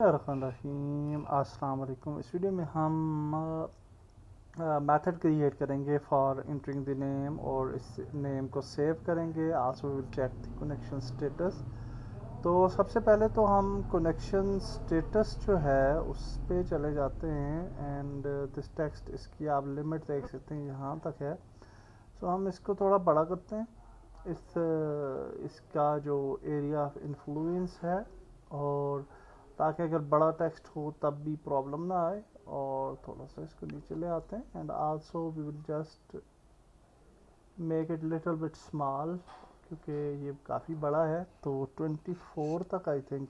रहीम अस्सलाम वालेकुम। इस वीडियो में हम मेथड क्रिएट करेंगे फॉर एंटरिंग द नेम और इस नेम को सेव करेंगे। Also will check the connection status. तो सबसे पहले तो हम कनेक्शन स्टेटस जो है उस पे चले जाते हैं एंड दिस टेक्स्ट, इसकी आप लिमिट देख सकते हैं यहाँ तक है। सो हम इसको थोड़ा बड़ा करते हैं। इसका जो एरिया ऑफ इन्फ्लुएंस है, और ताकि अगर बड़ा टेक्स्ट हो तब भी प्रॉब्लम ना आए। और थोड़ा सा इसको नीचे ले आते हैं and also we will just make it little bit small, क्योंकि ये काफ़ी बड़ा है। तो 24 तक आई थिंक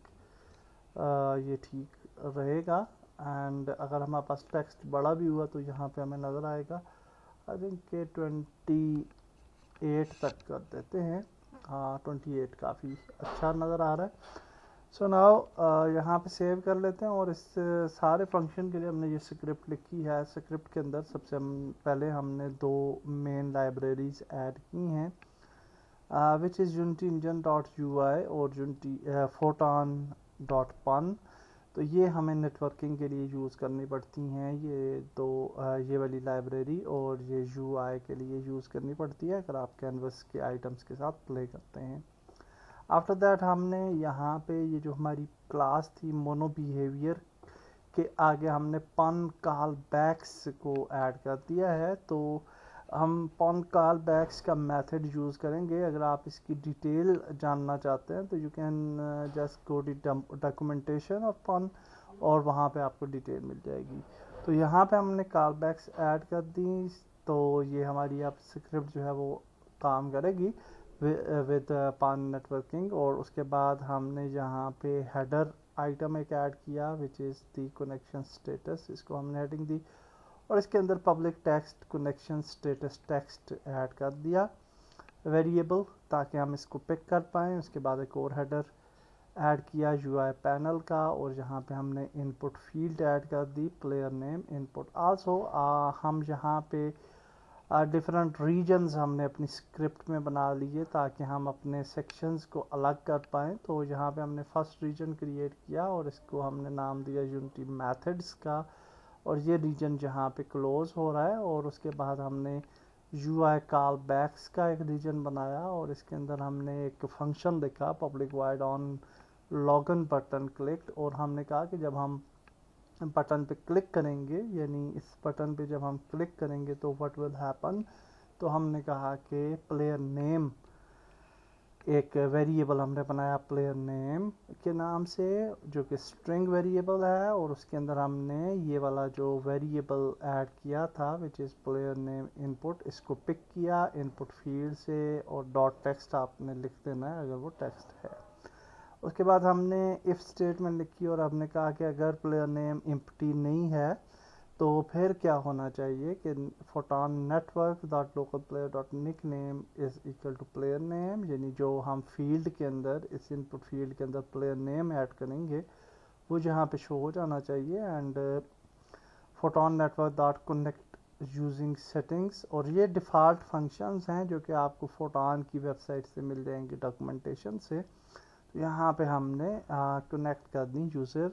ये ठीक रहेगा। एंड अगर हमारे पास टेक्स्ट बड़ा भी हुआ तो यहाँ पे हमें नज़र आएगा। आई थिंक के 28 तक कर देते हैं। हाँ, 28 काफ़ी अच्छा नज़र आ रहा है। सो नाउ यहाँ पे सेव कर लेते हैं। और इस सारे फंक्शन के लिए हमने ये स्क्रिप्ट लिखी है। स्क्रिप्ट के अंदर सबसे पहले हमने दो मेन लाइब्रेरीज ऐड की हैं, which is Unity engine dot U I और यूनिटी फोटॉन डॉट पन। तो ये हमें नेटवर्किंग के लिए यूज़ करनी पड़ती हैं, ये दो ये वाली लाइब्रेरी, और ये यू आई के लिए यूज़ करनी पड़ती है अगर आप कैनवस के आइटम्स के साथ प्ले करते हैं। आफ्टर दैट हमने यहाँ पे ये जो हमारी क्लास थी मोनो बिहेवियर के आगे हमने पन कॉल बैक्स को ऐड कर दिया है। तो हम पन कॉल बैक्स का मेथड यूज़ करेंगे। अगर आप इसकी डिटेल जानना चाहते हैं तो you can just go to documentation of PUN, और वहाँ पे आपको डिटेल मिल जाएगी। तो यहाँ पे हमने कॉल बैक्स ऐड कर दी। तो ये हमारी अब स्क्रिप्ट जो है वो काम करेगी विद पान नेटवर्किंग। और उसके बाद हमने यहाँ पे हेडर आइटम एक ऐड किया which is the connection status, इसको हमने हेडिंग दी। और इसके अंदर public text connection status text add कर दिया वेरिएबल, ताकि हम इसको पिक कर पाएँ। उसके बाद एक और हेडर ऐड किया यूआई पैनल का, और यहाँ पे हमने इनपुट फील्ड ऐड कर दी प्लेयर नेम इनपुट। आल्सो हम यहाँ पे डिफरेंट रीजन्स हमने अपनी स्क्रिप्ट में बना लिए ताकि हम अपने सेक्शंस को अलग कर पाएँ। तो यहाँ पे हमने फर्स्ट रीजन क्रिएट किया और इसको हमने नाम दिया यूनिटी मेथड्स का, और ये रीजन जहाँ पे क्लोज हो रहा है। और उसके बाद हमने यू आई कॉल बैक्स का एक रीजन बनाया, और इसके अंदर हमने एक फंक्शन देखा public wide on login button click. और हमने कहा कि जब हम बटन पे क्लिक करेंगे, यानी इस बटन पे जब हम क्लिक करेंगे तो व्हाट विल हैपन। तो हमने कहा कि प्लेयर नेम, एक वेरिएबल हमने बनाया प्लेयर नेम के नाम से, जो कि स्ट्रिंग वेरिएबल है। और उसके अंदर हमने ये वाला जो वेरिएबल ऐड किया था which is player name input, इसको पिक किया इनपुट फील्ड से, और डॉट टेक्स्ट आपने लिख देना है अगर वो टेक्स्ट है। उसके बाद हमने इफ़ स्टेटमेंट लिखी और हमने कहा कि अगर प्लेयर नेम एम्प्टी नहीं है तो फिर क्या होना चाहिए कि Photon network dot local player dot nickname is equal to player name, यानी जो हम फील्ड के अंदर इस इनपुट फील्ड के अंदर प्लेयर नेम ऐड करेंगे वो जहाँ पे शो हो जाना चाहिए। And photon network dot connect using settings, और ये डिफ़ॉल्ट फंक्शंस हैं जो कि आपको फोटॉन की वेबसाइट से मिल जाएंगे डॉक्यूमेंटेशन से। यहाँ पे हमने कनेक्ट कर दी यूज़र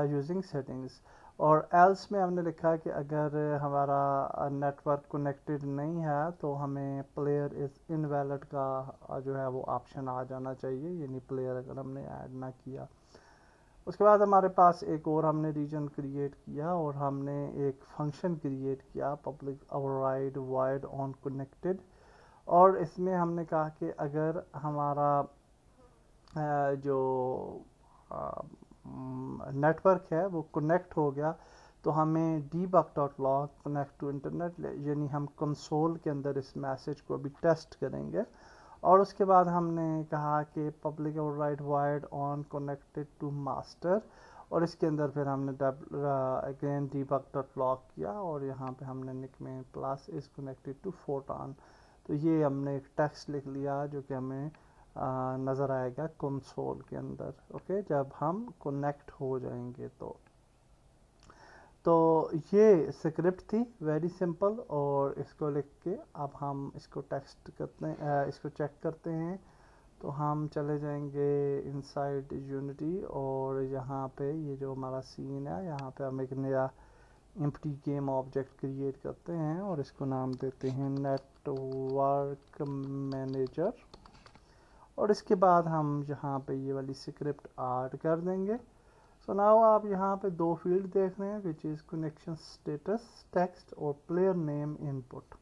यूजिंग सेटिंग्स। और एल्स में हमने लिखा कि अगर हमारा नेटवर्क कनेक्टेड नहीं है तो हमें प्लेयर इज़ इनवैलिड का जो है वो ऑप्शन आ जाना चाहिए, यानी प्लेयर अगर हमने ऐड ना किया। उसके बाद हमारे पास एक और हमने रीजन क्रिएट किया और हमने एक फंक्शन क्रिएट किया public override void on connected. और इसमें हमने कहा कि अगर हमारा जो नेटवर्क है वो कनेक्ट हो गया तो हमें debug.log कनेक्ट टू इंटरनेट, यानी हम कंसोल के अंदर इस मैसेज को अभी टेस्ट करेंगे। और उसके बाद हमने कहा कि public override void on connected to master, और इसके अंदर फिर हमने अगेन debug.log किया, और यहाँ पे हमने निक में plus is connected to Photon. तो ये हमने एक टेक्स्ट लिख लिया जो कि हमें नज़र आएगा कंसोल के अंदर, ओके, जब हम कनेक्ट हो जाएंगे। तो ये स्क्रिप्ट थी वेरी सिंपल, और इसको लिख के अब हम इसको टेक्स्ट करते हैं, इसको चेक करते हैं। तो हम चले जाएंगे इनसाइड यूनिटी और यहाँ पे ये जो हमारा सीन है यहाँ पे हम एक नया एम्प्टी गेम ऑब्जेक्ट क्रिएट करते हैं और इसको नाम देते हैं नेटवर्क मैनेजर। और इसके बाद हम यहाँ पे ये वाली स्क्रिप्ट ऐड कर देंगे। सो नाउ आप यहाँ पे दो फील्ड देख रहे हैं which is connection status text और प्लेयर नेम इनपुट।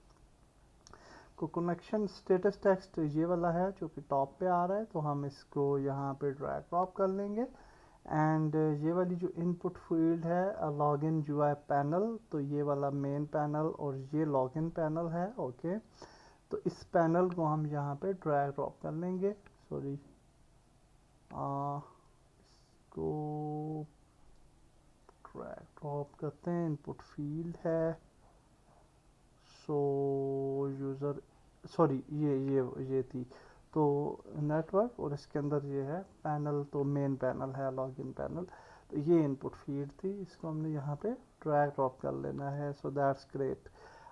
को कनेक्शन स्टेटस टेक्स्ट ये वाला है जो कि टॉप पे आ रहा है, तो हम इसको यहाँ पे ड्रैग ड्रॉप कर लेंगे। एंड ये वाली जो इनपुट फील्ड है लॉगिन यूआई पैनल, तो ये वाला मेन पैनल और ये लॉगिन पैनल है। ओके, तो इस पैनल को हम यहाँ पे ड्रैग ड्रॉप कर लेंगे। सॉरी, इसको ड्रैग ड्रॉप करते हैं। इनपुट फील्ड है सो यूज़र, सॉरी ये थी तो नेटवर्क, और इसके अंदर ये है पैनल, तो मेन पैनल है लॉगिन पैनल। तो ये इनपुट फील्ड थी, इसको हमने यहाँ पे ड्रैग ड्रॉप कर लेना है। So that's great.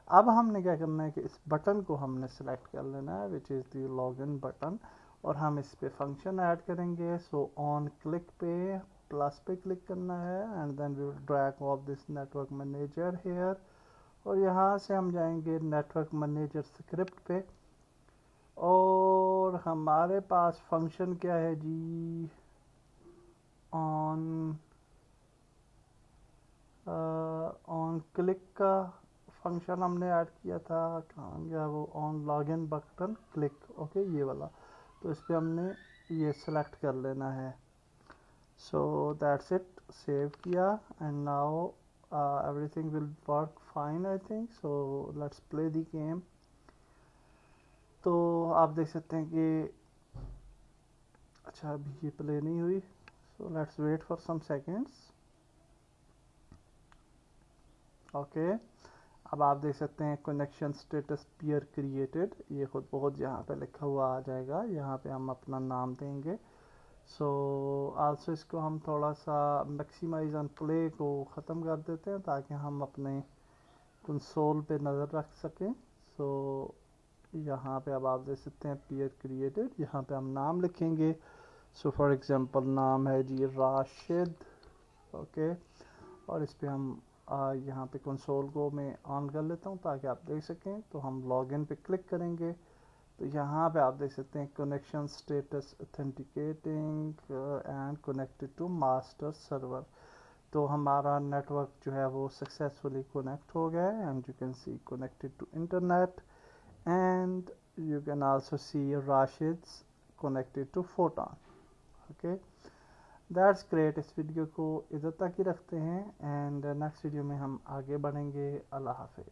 अब हमने क्या करना है कि इस बटन को हमने सेलेक्ट कर लेना है which is the login button, और हम इस पे फंक्शन ऐड करेंगे। सो ऑन क्लिक पे प्लस पे क्लिक करना है and then we will drag of this network manager here, और यहाँ से हम जाएंगे नेटवर्क मैनेजर स्क्रिप्ट पे, और हमारे पास फंक्शन क्या है जी, ऑन क्लिक का फंक्शन हमने ऐड किया था। कहाँ गया वो, on login button click. Okay, ये वाला, तो इस पर हमने ये सिलेक्ट कर लेना है। सो दैट्स इट, सेव किया and now everything will work fine I think. So let's play the game. तो आप देख सकते हैं कि अच्छा अभी ये प्ले नहीं हुई। So let's wait for some seconds. Okay, अब आप देख सकते हैं कनेक्शन स्टेटस पेयर क्रिएटेड, ये खुद बहुत यहाँ पे लिखा हुआ आ जाएगा। यहाँ पे हम अपना नाम देंगे। सो आल्सो इसको हम थोड़ा सा मैक्सिमाइज ऑन प्ले को ख़त्म कर देते हैं ताकि हम अपने कंसोल पे नज़र रख सकें। सो यहाँ पे अब आप देख सकते हैं पेयर क्रिएटेड, यहाँ पे हम नाम लिखेंगे। सो फॉर एग्जांपल नाम है जी राशिद। ओके, और इस पे हम यहाँ पे कंसोल को मैं ऑन कर लेता हूँ ताकि आप देख सकें। तो हम लॉगिन पे क्लिक करेंगे तो यहाँ पे आप देख सकते हैं connection status authenticating and connected to master server. तो हमारा नेटवर्क जो है वो सक्सेसफुली कनेक्ट हो गया है and you can see connected to internet and you can also see Rashid's connected to Photon. Okay, that's great. इस वीडियो को इधर तक ही रखते हैं एंड नेक्स्ट वीडियो में हम आगे बढ़ेंगे। अल्लाह हाफिज़।